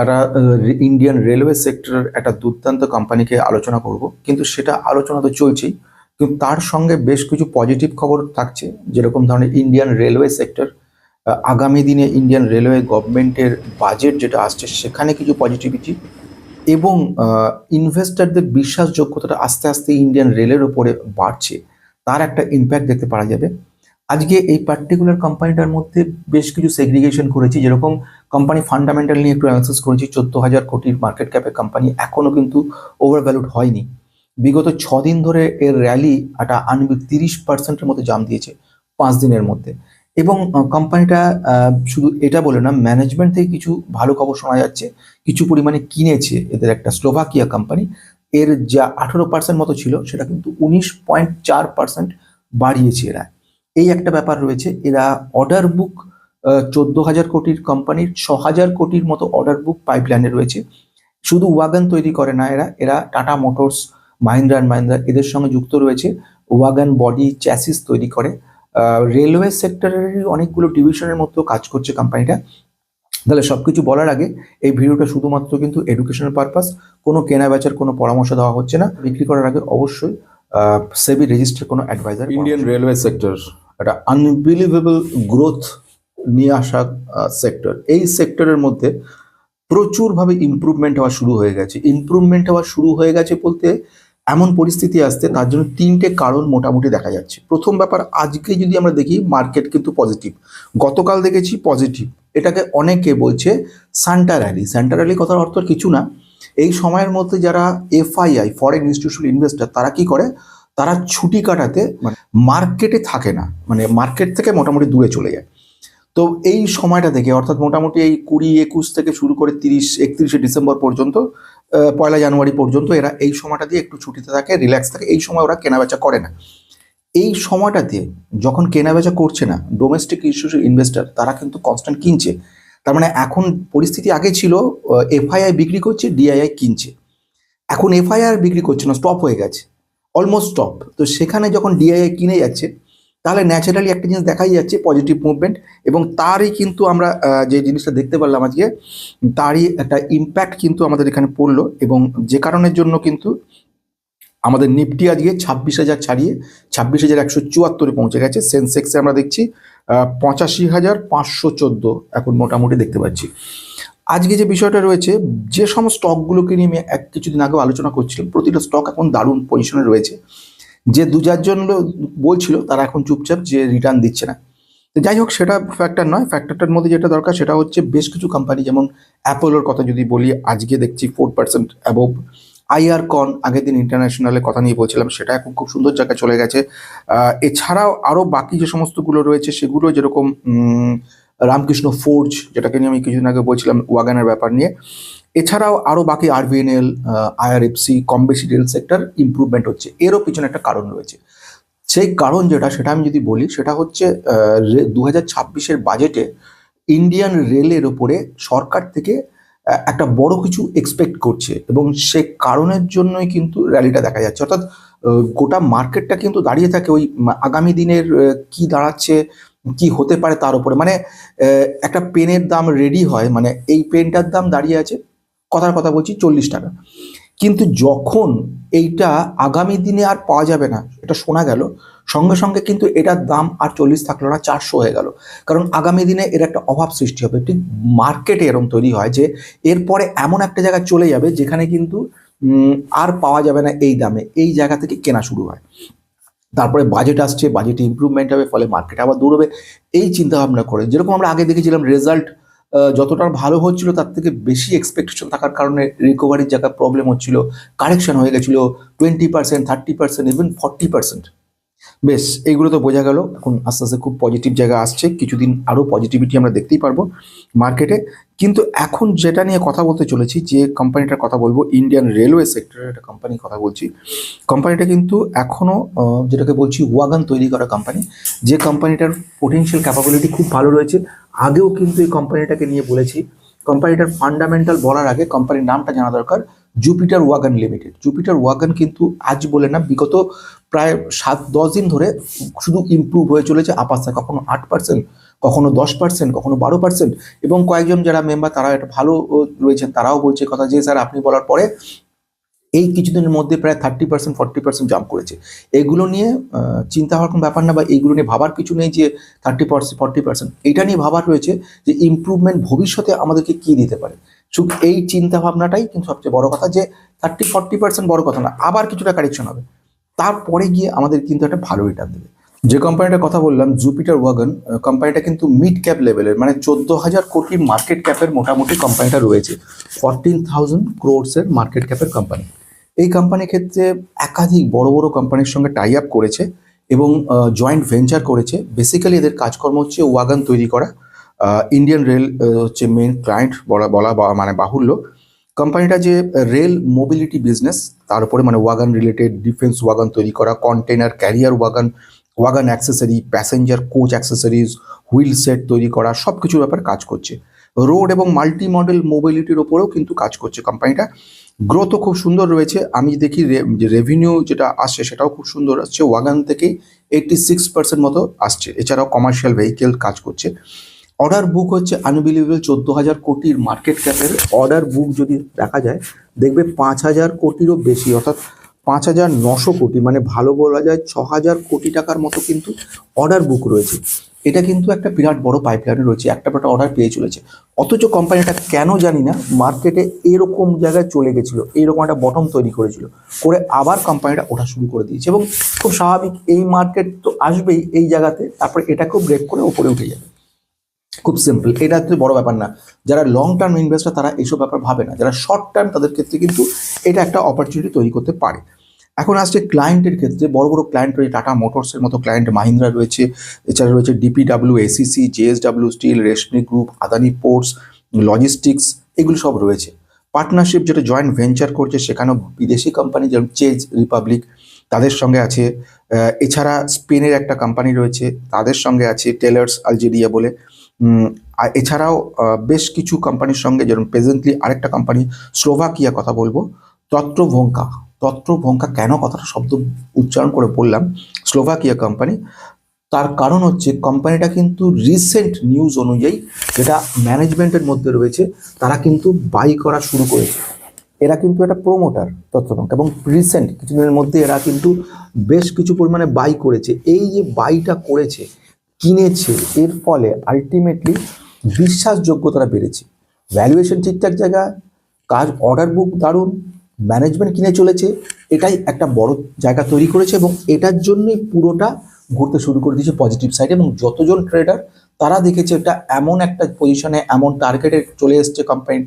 একটা Indian railway সেক্টরের একটা দুর্দান্ত কোম্পানিকে আলোচনা করব, কিন্তু সেটা আলোচনা তো চলছেই, কিন্তু তার সঙ্গে বেশ কিছু পজিটিভ খবর থাকছে। যেরকম ধরনের ইন্ডিয়ান রেলওয়ে সেক্টর, আগামী দিনে ইন্ডিয়ান রেলওয়ে গভর্নমেন্টের বাজেট যেটা আসছে সেখানে কিছু পজিটিভিটি, এবং ইনভেস্টরদের বিশ্বাসযোগ্যতাটা আস্তে আস্তে ইন্ডিয়ান রেলের ওপরে বাড়ছে, তার একটা ইম্প্যাক্ট দেখতে পাওয়া যাবে। আজকে এই পার্টিকুলার কোম্পানিটার মধ্যে বেশ কিছু সেগ্রিগেশন করেছি। যেরকম কোম্পানি ফান্ডামেন্টাল নিয়ে একটু অ্যানালিসিস করেছি। 14,000 কোটির মার্কেট ক্যাপের কোম্পানি এখনো কিন্তু ওভারভ্যালুড হয়নি। বিগত 6 দিন ধরে এর র্যালি একটা 30%-এর মতো জাম দিয়েছে 5 দিনের মধ্যে। এবং কোম্পানিটা শুধু এটা বলে না, ম্যানেজমেন্ট থেকে কিছু ভালো খবর শোনা যাচ্ছে। কিছু পরিমাণে কিনেছে এদের একটা স্লোভাকিয়া কোম্পানি, এর যা 18% মতো ছিল সেটা কিন্তু 19.4% বাড়িয়েছে এরা। এই একটা ব্যাপার রয়েছে। এরা অর্ডার বুক 14,000 কোটির কোম্পানির 6,000 কোটির মতো অর্ডার বুক পাইপলাইনে রয়েছে। শুধু ওয়াগন তৈরি করে না, এরা এরা tata motors, Mahindra and Mahindra এদের সঙ্গে যুক্ত রয়েছে। ওয়াগন বডি চ্যাসিস তৈরি করে। রেলওয়ে সেক্টরের অনেকগুলো ডিভিশনের মধ্যেও কাজ করছে কোম্পানিটা। তাহলে সবকিছু বলার আগে এই ভিডিওটা শুধুমাত্র কিন্তু এডুকেশনাল পারপাস, কোনো কেনা বেচার কোনো পরামর্শ দেওয়া হচ্ছে না। বিক্রি করার আগে অবশ্যই সেবি রেজিস্টার কোনো অ্যাডভাইজার। ইন্ডিয়ান রেলওয়ে সেক্টর একটা আনবিলিভেবল গ্রোথ নিয়ে আসা সেক্টর। এই সেক্টরের মধ্যে প্রচুরভাবে ইমপ্রুভমেন্ট হওয়া শুরু হয়ে গেছে। বলতে এমন পরিস্থিতি আসছে, তার জন্য 3টে কারণ মোটামুটি দেখা যাচ্ছে। প্রথম ব্যাপার, আজকে যদি আমরা দেখি মার্কেট কিন্তু পজিটিভ। গতকাল দেখেছি পজিটিভ। এটাকে অনেকে বলছে সান্টা র্যালি। সান্টা র্যালি কথার অর্থ কিছু না। এই সময়ের মধ্যে যারা এফআইআই, ফরেন ইনস্টিটিউশনাল ইনভেস্টর, তারা কি করে, তারা ছুটি কাটাতে মার্কেটে থাকে না, মানে মার্কেট থেকে মোটামুটি দূরে চলে যায়। তো এই সময়টা থেকে, অর্থাৎ মোটামুটি এই 20-21 থেকে শুরু করে 31শে ডিসেম্বর পর্যন্ত, 1 জানুয়ারি পর্যন্ত এরা এই সময়টা দিয়ে একটু ছুটিতে থাকে, রিল্যাক্স থাকে। এই সময় ওরা কেনাবেচা করে না। এই সময়টাতে যখন কেনাবেচা করছে না, ডোমেস্টিক ইনস্টিটিউশনাল ইনভেস্টর তারা কিন্তু কনস্ট্যান্ট কিনছে। তার মানে এখন পরিস্থিতি আগে ছিল এফআইআই বিক্রি করছে, ডিআইআই কিনছে। এখন এফআইআর বিক্রি করছে না, স্টপ হয়ে গেছে, অলমোস্ট স্টপ। তো সেখানে যখন ডিআইআই কিনে যাচ্ছে, তাহলে ন্যাচারালি একটা জিনিস দেখাই যাচ্ছে, পজিটিভ মুভমেন্ট। এবং তারই কিন্তু আমরা যে জিনিসটা দেখতে পারলাম আজকে, তারই একটা ইম্প্যাক্ট কিন্তু আমাদের এখানে পড়লো। এবং যে কারণের জন্য কিন্তু আমাদের নিফটি আজকে 26,000 ছাড়িয়ে 26,174-এ পৌঁছে গেছে। সেন্সেক্সে আমরা দেখছি 85,514 এখন মোটামুটি দেখতে পাচ্ছি। আজকে যে বিষয়টা রয়েছে, যে সমস্ত স্টকগুলোকে নিয়ে আমি কিছুদিন আগেও আলোচনা করছিলাম, প্রতিটা স্টক এখন দারুণ পজিশনে রয়েছে। যে 2-4 জন বলছিল তারা এখন চুপচাপ, যে রিটার্ন দিচ্ছে না। তো যাই হোক, সেটা ফ্যাক্টর নয়। ফ্যাক্টরটার মধ্যে যেটা দরকার সেটা হচ্ছে বেশ কিছু কোম্পানি, যেমন অ্যাপোলোর কথা যদি বলি, আজকে দেখছি 4% অ্যাবোভ। আইআরকন, আগের দিন ইন্টারন্যাশনালের কথা নিয়ে বলছিলাম, সেটা এখন খুব সুন্দর জায়গায় চলে গেছে। এছাড়াও আরও বাকি যে সমস্তগুলো রয়েছে সেগুলো, যেরকম রামকৃষ্ণ ফোর্জ, যেটাকে নিয়ে আমি কিছুদিন আগে বলছিলাম ওয়াগানের ব্যাপার নিয়ে। এছাড়াও আরও বাকি আরভিএনএল, আইআরএফসি, কম বেশি রেল সেক্টর ইমপ্রুভমেন্ট হচ্ছে। এরও পিছনে একটা কারণ রয়েছে। সেই কারণ সেটা আমি যদি বলি, সেটা হচ্ছে 2026-এর বাজেটে ইন্ডিয়ান রেলের ওপরে সরকার থেকে একটা বড় কিছু এক্সপেক্ট করছে, এবং সে কারণের জন্যই কিন্তু র্যালিটা দেখা যাচ্ছে। অর্থাৎ গোটা মার্কেটটা কিন্তু দাঁড়িয়ে থাকে ওই আগামী দিনের কি দাঁড়াচ্ছে, কি হতে পারে তার উপরে। মানে একটা পেনের দাম রেডি হয়, মানে এই পেনটার দাম দাঁড়িয়ে আছে, কথার কথা বলছি, 40 টাকা। কিন্তু যখন এইটা আগামী দিনে আর পাওয়া যাবে না, এটা শোনা গেল, সঙ্গে সঙ্গে কিন্তু এটার দাম আর 40 থাকলো না, 400 হয়ে গেল। কারণ আগামী দিনে এর একটা অভাব সৃষ্টি হবে। ঠিক মার্কেটে এরকম তৈরি হয় যে এরপরে এমন একটা জায়গায় চলে যাবে যেখানে কিন্তু আর পাওয়া যাবে না এই দামে, এই জায়গা থেকে কেনা শুরু হয়। তারপরে বাজেট আসছে, বাজেটে ইমপ্রুভমেন্ট হবে, ফলে মার্কেট আবার দৌড়বে। এই চিন্তা ভাবনা করে, যেরকম আমরা আগে দেখেছিলাম, রেজাল্ট যতটা ভালো হচ্ছিল তার থেকে বেশি এক্সপেকটেশন থাকার কারণে রিকভারির জায়গায় প্রবলেম হচ্ছিল, কারেকশন হয়ে গেছিল 20%, 30%, ইভেন 40%। বেশ, এইগুলো তো বোঝা গেল। এখন আস্তে আস্তে খুব পজিটিভ জায়গা আসছে, কিছুদিন আরও পজিটিভিটি আমরা দেখতেই পারবো মার্কেটে। কিন্তু এখন যেটা নিয়ে কথা বলতে চলেছি, যে কোম্পানিটার কথা বলবো, ইন্ডিয়ান রেলওয়ে সেক্টরের একটা কোম্পানির কথা বলছি। কোম্পানিটা কিন্তু এখনও, যেটাকে বলছি ওয়াগন তৈরি করা কোম্পানি, যে কোম্পানিটার পোটেনশিয়াল ক্যাপাবিলিটি খুব ভালো রয়েছে। আগেও কিন্তু এই কোম্পানিটাকে নিয়ে বলেছি। কোম্পানিটার ফান্ডামেন্টাল বলার আগে কোম্পানির নামটা জানা দরকার, Jupiter wagon limited. Jupiter wagon কিন্তু আজ বলে না, বিগত প্রায় 7-10 দিন ধরে শুধু ইমপ্রুভ হয়ে চলেছে। আপাতত কখনো 8%, কখনো 10%, কখনো 12%, এবং কয়েকজন যারা মেম্বার তারা একটা ভালো রয়েছেন, তারাও বলছে কথা যে স্যার আপনি বলার পরে এই কিছুদিনের মধ্যে প্রায় 30%, 40% জাম্প করেছে। এগুলো নিয়ে চিন্তা হওয়ার কোনো ব্যাপার না, বা এইগুলো নিয়ে ভাবার কিছু নেই যে 30%, 40%, এইটা নিয়ে ভাবার রয়েছে যে ইমপ্রুভমেন্ট ভবিষ্যতে আমাদেরকে কি দিতে পারে। শুধু এই চিন্তা ভাবনাটাই কিন্তু সবচেয়ে বড় কথা, যে 30-40% বড় কথা না, আবার কিছুটা কারেকশন হবে, তারপরে গিয়ে আমাদের কিন্তু একটা ভালো রিটার্ন দেবে। যে কোম্পানিটার কথা বললাম জুপিটার ওয়াগন, কোম্পানিটা কিন্তু মিড ক্যাপ লেভেলের, মানে 14,000 কোটি মার্কেট ক্যাপের মোটামুটি কোম্পানিটা রয়েছে, 14,000 ক্রোডসের মার্কেট ক্যাপের কোম্পানি। এই কোম্পানির ক্ষেত্রে একাধিক বড় বড় কোম্পানির সঙ্গে টাই আপ করেছে এবং জয়েন্ট ভেঞ্চার করেছে। বেসিক্যালি এদের কাজকর্ম হচ্ছে ওয়াগন তৈরি করা। ইন্ডিয়ান রেল হচ্ছে মেন ক্লায়েন্ট বলা মানে বাহুল্য। কোম্পানিটা যে রেল মোবিলিটি বিজনেস, তার উপরে মানে ওয়াগন রিলেটেড, ডিফেন্স ওয়াগন তৈরি করা, container career wagon, wagon accessory, passenger coach accessories, wheel set তৈরি করা, সব কিছুর ব্যাপারে কাজ করছে। রোড এবং মাল্টি মডেল মোবিলিটির ওপরেও কিন্তু কাজ করছে কোম্পানিটা। গ্রোথও খুব সুন্দর রয়েছে। আমি দেখি যে রেভিনিউ যেটা আসছে সেটাও খুব সুন্দর আসছে, ওয়াগন থেকেই 86% মতো আসছে। এছাড়াও কমার্শিয়াল ভেহিকেল কাজ করছে। অর্ডার বুক হচ্ছে আনবিলিভেবল, 14,000 কোটির মার্কেট ক্যাপের অর্ডার বুক যদি দেখা যায় দেখবে 5,000 কোটিরও বেশি, অর্থাৎ 5,900 কোটি, মানে ভালো বলা যায় 6,000 কোটি টাকার মতো কিন্তু অর্ডার বুক রয়েছে। এটা কিন্তু একটা বিরাট বড় পাইপলাইনে রয়েছে, একটা অর্ডার পেয়ে চলেছে। অথচ কোম্পানিটা কেন জানি না মার্কেটে এরকম জায়গায় চলে গেছিলো, এইরকম একটা বটম তৈরি করেছিল, করে আবার কোম্পানিটা ওঠা শুরু করে দিয়েছে। এবং খুব স্বাভাবিক, এই মার্কেট তো আসবেই এই জায়গাতে, তারপরে এটাকেও ব্রেক করে ওপরে উঠে যাবে। খুব সিম্পল, এটা হচ্ছে বড় ব্যাপার না। যারা লং টার্ম ইনভেস্টার তারা এইসব ব্যাপার ভাবে না, যারা শর্ট টার্ম তাদের ক্ষেত্রে কিন্তু এটা একটা অপরচুনিটি তৈরি করতে পারে। এখন আসছে ক্লায়েন্টের ক্ষেত্রে, বড় বড় ক্লায়েন্ট রয়েছে, টাটা মোটরসের মতো ক্লায়েন্ট, মাহিন্দ্রা রয়েছে, এছাড়া রয়েছে ডিপিডাব্লিউ, এসিসি, জেএসডাব্লিউ স্টিল, রেশমি গ্রুপ, আদানি পোর্টস, লজিস্টিক্স, এগুলো সব রয়েছে। পার্টনারশিপ যেটা জয়েন্ট ভেঞ্চার করছে সেখানেও বিদেশি কোম্পানি যেমন চেজ রিপাবলিক তাদের সঙ্গে আছে। এছাড়া স্পেনের একটা কোম্পানি রয়েছে, তাদের সঙ্গে আছে টেলার্স আলজেরিয়া বলে। আর এছাড়াও বেশ কিছু কোম্পানির সঙ্গে, যেমন প্রেজেন্টলি আরেকটা কোম্পানি স্লোভাকিয়া কথা বলবো, তত্রভঙ্কা। তত্রভঙ্কা কেন কথাটা শব্দ উচ্চারণ করে বললাম, স্লোভাকিয়া কোম্পানি, তার কারণ হচ্ছে কোম্পানিটা কিন্তু রিসেন্ট নিউজ অনুযায়ী যেটা ম্যানেজমেন্টের মধ্যে রয়েছে, তারা কিন্তু বাই করা শুরু করেছে। এরা কিন্তু একটা প্রোমোটার তত্ত্ববঙ্ক, এবং রিসেন্ট কিছুদিনের মধ্যে এরা কিন্তু বেশ কিছু পরিমাণে বাই করেছে। এই যে বাইটা করেছে, কিনেছে, এর ফলে আলটিমেটলি বিশ্বাসযোগ্যতাটা বেড়েছে, ভ্যালুয়েশন ঠিকঠাক জায়গা, কাজ, অর্ডার বুক দারুণ, ম্যানেজমেন্ট কিনে চলেছে, এটাই একটা বড় জায়গা তৈরি করেছে, এবং এটার জন্যই পুরোটা ঘুরতে শুরু করে দিয়েছে পজিটিভ সাইডে। এবং যতজন ট্রেডার তারা দেখেছে এটা এমন একটা পজিশনে, এমন টার্গেটে চলে এসছে কোম্পানির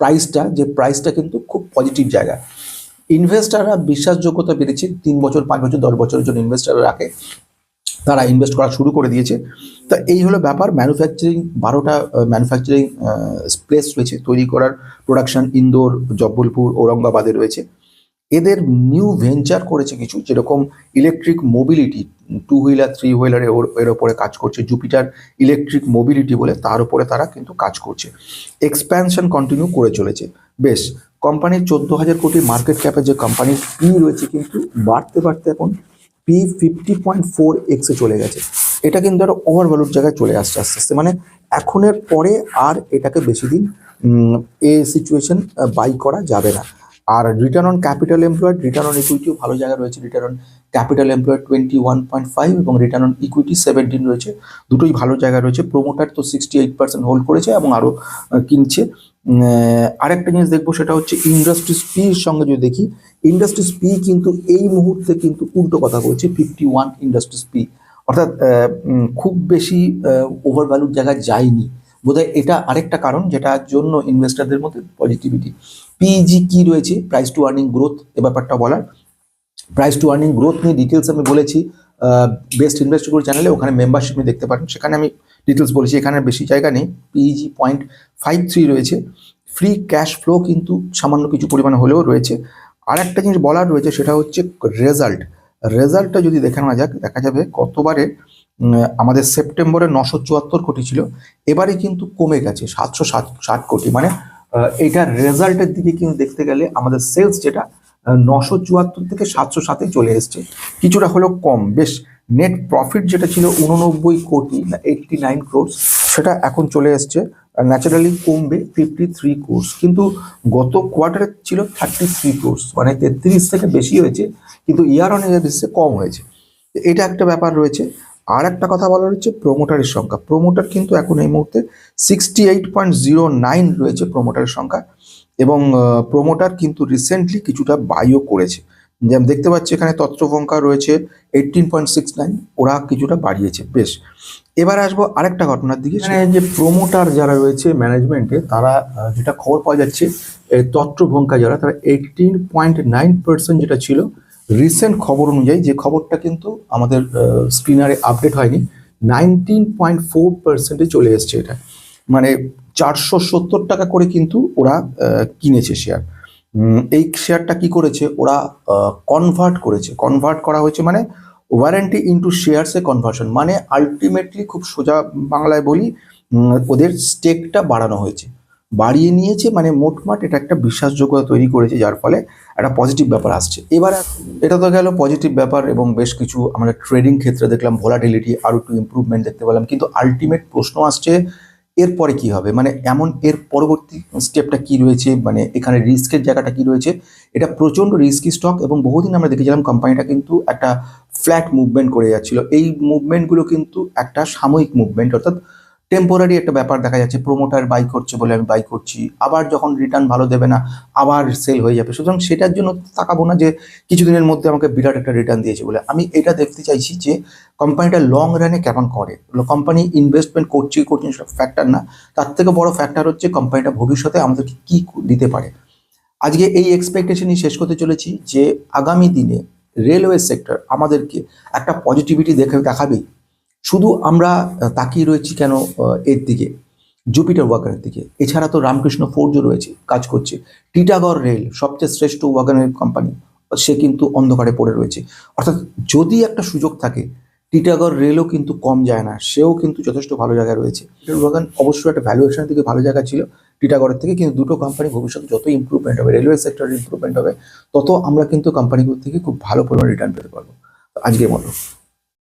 প্রাইসটা, যে প্রাইসটা কিন্তু খুব পজিটিভ জায়গা। ইনভেস্টাররা বিশ্বাসযোগ্যতা বেড়েছে, 3 বছর, 5 বছর, 10 বছরের জন্য ইনভেস্টাররা রাখে, তারা ইনভেস্ট করা শুরু করে দিয়েছে। তা এই হলো ব্যাপার। ম্যানুফ্যাকচারিং 12টা ম্যানুফ্যাকচারিং প্লেস রয়েছে তৈরি করার, প্রোডাকশন ইন্দোর, জব্বলপুর, ঔরঙ্গাবাদে রয়েছে। এদের নিউ ভেঞ্চার করেছে কিছু, যেরকম ইলেকট্রিক মোবিলিটি, 2 হুইলার 3 হুইলারে এর ওপরে কাজ করছে, জুপিটার ইলেকট্রিক মোবিলিটি বলে, তার উপরে তারা কিন্তু কাজ করছে। এক্সপ্যানশন কন্টিনিউ করে চলেছে। বেশ, কোম্পানির 14,000 কোটি মার্কেট ক্যাপে যে কোম্পানির পি রয়েছে কিন্তু বাড়তে বাড়তে এখন পি 50.4x চলে গেছে। এটা কিন্তু একটা ওভারভ্যালুর জায়গায় চলে আসছে আস্তে আস্তে, মানে এখনের পরে আর এটাকে বেশি দিন এই সিচুয়েশন বাই করা যাবে না। আর return on capital employed, return on ইকুইটিও ভালো জায়গায় রয়েছে। রিটার্ন অন ক্যাপিটাল এমপ্লয়েড 21.5 এবং রিটার্ন অন ইকুইটি 17 রয়েছে, দুটোই ভালো জায়গায় রয়েছে। প্রোমোটার তো 68% হোল্ড করেছে এবং আরও কিনছে। আরেকটা জিনিস দেখবো, সেটা হচ্ছে ইন্ডাস্ট্রিজ পির সঙ্গে যদি দেখি, ইন্ডাস্ট্রিজ পি কিন্তু এই মুহূর্তে কিন্তু উল্টো কথা বলছে, 51 ইন্ডাস্ট্রিজ পি, অর্থাৎ খুব বেশি ওভারভ্যালুর জায়গায় যায়নি। বোধহয় এটা আরেকটা কারণ যেটার জন্য ইনভেস্টারদের মধ্যে পজিটিভিটি। পিইজি কি রয়েছে, প্রাইস টু আর্নিং গ্রোথ, এ ব্যাপারটা বলার। প্রাইস টু আর্নিং গ্রোথ নিয়ে ডিটেলস আমি বলেছি বেস্ট ইনভেস্টর চ্যানেলে, ওখানে মেম্বারশিপ নিয়ে দেখতে পারেন, সেখানে আমি ডিটেলস বলেছি, এখানে বেশি জায়গা নেই। পিইজি 0.53 রয়েছে। ফ্রি ক্যাশ ফ্লো কিন্তু সামান্য কিছু পরিমাণে হলেও রয়েছে। আর একটা জিনিস বলার রয়েছে, সেটা হচ্ছে রেজাল্টটা যদি দেখে নেওয়া যাক, দেখা যাবে গতবারে আমাদের সেপ্টেম্বরে 974 কোটি ছিল, এবারে কিন্তু কমে গেছে 760 কোটি। মানে এইটার রেজাল্টের দিকে কিন্তু দেখতে গেলে আমাদের সেলস যেটা 974 থেকে 707-এ চলে এসছে, কিছুটা হলেও কম। বেশ নেট প্রফিট যেটা ছিল 89 কোটি না 89 ক্রোর্স, সেটা এখন চলে এসছে ন্যাচারালি কমবে 53 ক্রোর্স, কিন্তু গত কোয়ার্টারে ছিল 33 ক্রোর্স, মানে 33 থেকে বেশি হয়েছে, কিন্তু ইয়ার অন ইয়ার বেসিসে কম হয়েছে। এটা একটা ব্যাপার রয়েছে। আর একটা কথা বলা হচ্ছে প্রোমোটারের সংখ্যা। প্রোমোটার কিন্তু এখন এই মুহূর্তে 68.09 রয়েছে প্রোমোটারের সংখ্যা, এবং প্রোমোটার কিন্তু রিসেন্টলি কিছুটা বাইও করেছে। যেমন দেখতে পাচ্ছি এখানে তত্ত্বভঙ্কা রয়েছে 18.69, ওরা কিছুটা বাড়িয়েছে বেশ। এবার আসবো আরেকটা ঘটনার দিকে, সেখানে যে প্রোমোটার যারা রয়েছে ম্যানেজমেন্টে, তারা যেটা খবর পাওয়া যাচ্ছে তত্ত্বভঙ্কা যারা, তারা 18.9% যেটা ছিল রিসেন্ট খবর অনুযায়ী, যে খবরটা কিন্তু আমাদের স্ক্রিনারে আপডেট হয়নি, 19.4% চলে এসছে। এটা মানে 470 টাকা করে কিন্তু ওরা কিনেছে শেয়ার। এই শেয়ারটা কি করেছে ওরা, কনভার্ট করেছে। কনভার্ট করা হয়েছে মানে ওয়ারেন্টি ইন্টু শেয়ারসে কনভার্সন, মানে আলটিমেটলি খুব সোজা বাংলায় বলি, ওদের স্টেকটা বাড়ানো হয়েছে, বাড়িয়ে নিয়েছে, মানে মোটমাট এটা একটা বিশ্বাসযোগ্যতা তৈরি করেছে, যার ফলে একটা পজিটিভ ব্যাপার আসছে। এবার এটা তো গেল পজিটিভ ব্যাপার, এবং বেশ কিছু আমরা ট্রেডিং ক্ষেত্রে দেখলাম ভোলাটিলিটি আরও একটু ইম্প্রুভমেন্ট দেখতে পেলাম, কিন্তু আলটিমেট প্রশ্ন আসছে এরপরে কি হবে, মানে এমন এর পরবর্তী স্টেপটা কি রয়েছে, মানে এখানে রিস্কের জায়গাটা কি রয়েছে। এটা প্রচণ্ড রিস্কি স্টক, এবং বহুদিন আমরা দেখেছিলাম কোম্পানিটা কিন্তু একটা ফ্ল্যাট মুভমেন্ট করে যাচ্ছিল। এই মুভমেন্টগুলো কিন্তু একটা সাময়িক মুভমেন্ট, অর্থাৎ টেম্পোরারি একটা ব্যাপার দেখা যাচ্ছে, প্রোমোটার বাই করছে বলে আমি বাই করছি, আবার যখন রিটার্ন ভালো দেবে না আবার সেল হয়ে যাবে। সুতরাং সেটার জন্য তাকাবো না যে কিছুদিনের মধ্যে আমাকে বিরাট একটা রিটার্ন দিয়েছে বলে। আমি এটা দেখতে চাইছি যে কোম্পানিটা লং রানে কেমন করে, কোম্পানি ইনভেস্টমেন্ট করছে সেটা ফ্যাক্টর না, তার থেকে বড় ফ্যাক্টর হচ্ছে কোম্পানিটা ভবিষ্যতে আমাদেরকে কী দিতে পারে। আজকে এই এক্সপেকটেশনই শেষ করতে চলেছি যে আগামী দিনে রেলওয়ে সেক্টর আমাদেরকে একটা পজিটিভিটি দেখাবেই। শুধু আমরা তাকিয়ে রয়েছি কেন এর দিকে, জুপিটার ওয়াগনের দিকে, এছাড়া তো রামকৃষ্ণ ফোর্জও রয়েছে, কাজ করছে। টিটাগড় রেল সবচেয়ে শ্রেষ্ঠ ওয়াগনের কোম্পানি, সে কিন্তু অন্ধকারে পড়ে রয়েছে। অর্থাৎ যদি একটা সুযোগ থাকে, টিটাগড় রেলও কিন্তু কম যায় না, সেও কিন্তু যথেষ্ট ভালো জায়গায় রয়েছে। টিটাগড় ওয়াগন অবশ্যই একটা ভ্যালুয়েশনের দিকে ভালো জায়গা ছিল টিটাগড়ের থেকে, কিন্তু দুটো কোম্পানি ভবিষ্যতে যত ইম্প্রুভমেন্ট হবে, রেলওয়ে সেক্টরের ইম্প্রুভমেন্ট হবে, তত আমরা কিন্তু কোম্পানিগুলো থেকে খুব ভালো পরিমাণে রিটার্ন পেতে পারবো। আজকের মতো।